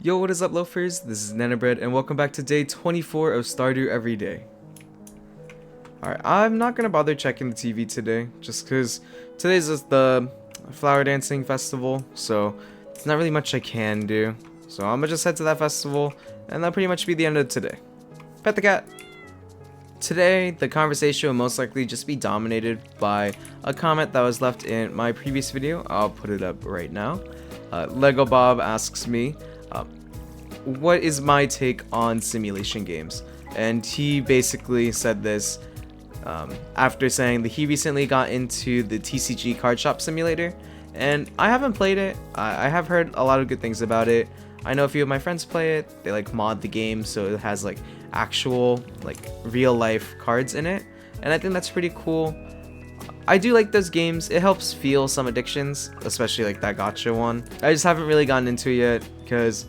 Yo, what is up, loafers? This is Nanobread, and welcome back to day 24 of Stardew Every Day. Alright, I'm not gonna bother checking the TV today, just because today's just the flower dancing festival, so there's not really much I can do. So I'm gonna just head to that festival, and that'll pretty much be the end of today. Pet the cat! Today, the conversation will most likely just be dominated by a comment that was left in my previous video. I'll put it up right now. Lego Bob asks me, what is my take on simulation games? And he basically said this after saying that he recently got into the TCG Card Shop Simulator, and I haven't played it. I have heard a lot of good things about it. I know a few of my friends play it. They like mod the game so it has like actual like real life cards in it, and I think that's pretty cool. I do like those games. It helps feel some addictions, especially like that gacha one. I just haven't really gotten into it yet because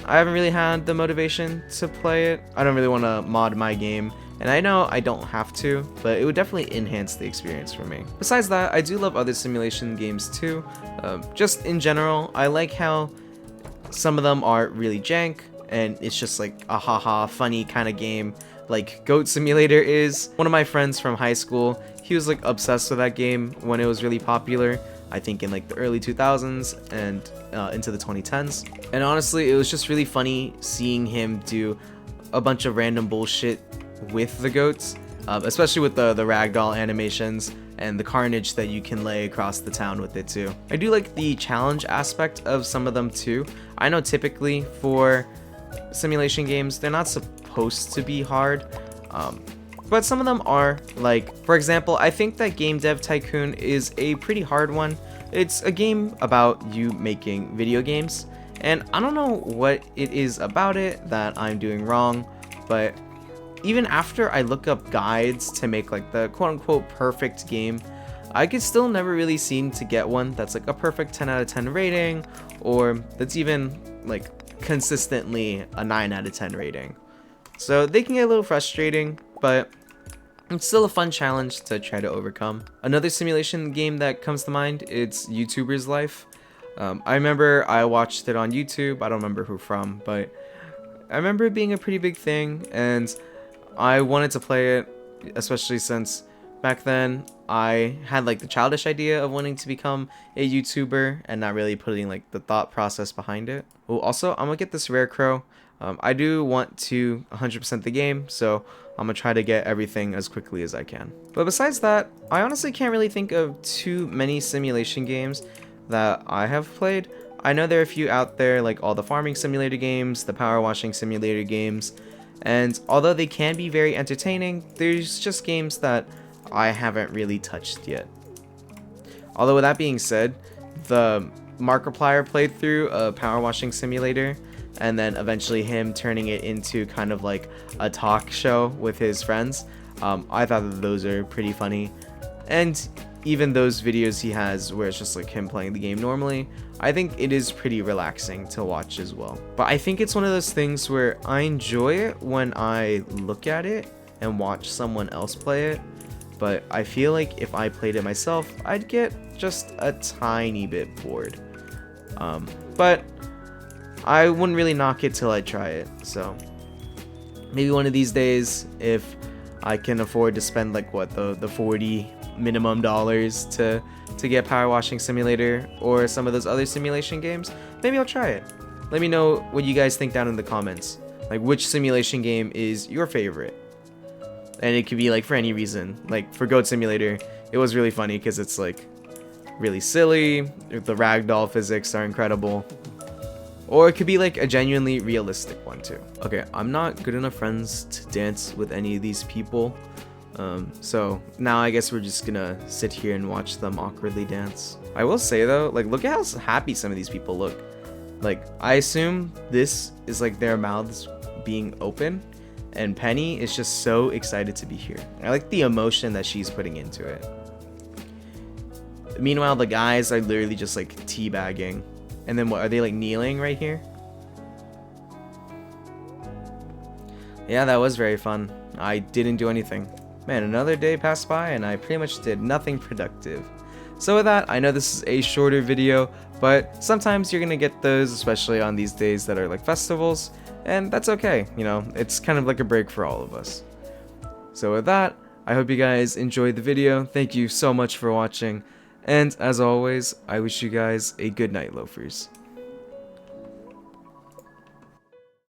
I haven't really had the motivation to play it. I don't really want to mod my game, and I know I don't have to, but it would definitely enhance the experience for me. Besides that, I do love other simulation games too. Just in general, I like how some of them are really jank, and it's just like a haha funny kind of game like Goat Simulator is. One of my friends from high school, he was like obsessed with that game when it was really popular. I think in like the early 2000s and into the 2010s. And honestly, it was just really funny seeing him do a bunch of random bullshit with the goats, especially with the ragdoll animations and the carnage that you can lay across the town with it too. I do like the challenge aspect of some of them too. I know typically for simulation games, they're not supposed to be hard, but some of them are. Like, for example, I think that Game Dev Tycoon is a pretty hard one. It's a game about you making video games, and I don't know what it is about it that I'm doing wrong, but even after I look up guides to make like the quote-unquote perfect game, I could still never really seem to get one that's like a perfect 10 out of 10 rating, or that's even like consistently a 9 out of 10 rating. So they can get a little frustrating, but it's still a fun challenge to try to overcome. Another simulation game that comes to mind, it's YouTuber's Life. I remember I watched it on YouTube. I don't remember who from, but I remember it being a pretty big thing, and I wanted to play it, especially since back then I had like the childish idea of wanting to become a YouTuber and not really putting like the thought process behind it. Oh, also, I'm gonna get this rare crow. I do want to 100% the game, so I'm gonna try to get everything as quickly as I can. But besides that, I honestly can't really think of too many simulation games that I have played. I know there are a few out there, like all the farming simulator games, the power washing simulator games, and although they can be very entertaining, there's just games that I haven't really touched yet. Although with that being said, the Markiplier playthrough of Power Washing Simulator, and then eventually him turning it into kind of like a talk show with his friends, I thought that those are pretty funny. And even those videos he has where it's just like him playing the game normally, I think it is pretty relaxing to watch as well. But I think it's one of those things where I enjoy it when I look at it and watch someone else play it, but I feel like if I played it myself, I'd get just a tiny bit bored. But I wouldn't really knock it till I try it, so maybe one of these days, if I can afford to spend like what, the 40 minimum dollars to get Power Washing Simulator or some of those other simulation games, maybe I'll try it. Let me know what you guys think down in the comments, like which simulation game is your favorite. And it could be like for any reason. Like for Goat Simulator, it was really funny because it's like really silly, the ragdoll physics are incredible. Or it could be like a genuinely realistic one too. Okay, I'm not good enough friends to dance with any of these people. So now I guess we're just gonna sit here and watch them awkwardly dance. I will say though, like look at how happy some of these people look. Like I assume this is like their mouths being open, and Penny is just so excited to be here. I like the emotion that she's putting into it. Meanwhile, the guys are literally just like teabagging. And then what, are they like kneeling right here? Yeah, that was very fun. I didn't do anything. Man, another day passed by and I pretty much did nothing productive. So with that, I know this is a shorter video, but sometimes you're gonna get those, especially on these days that are like festivals, and that's okay, you know, it's kind of like a break for all of us. So with that, I hope you guys enjoyed the video. Thank you so much for watching, and as always, I wish you guys a good night, loafers.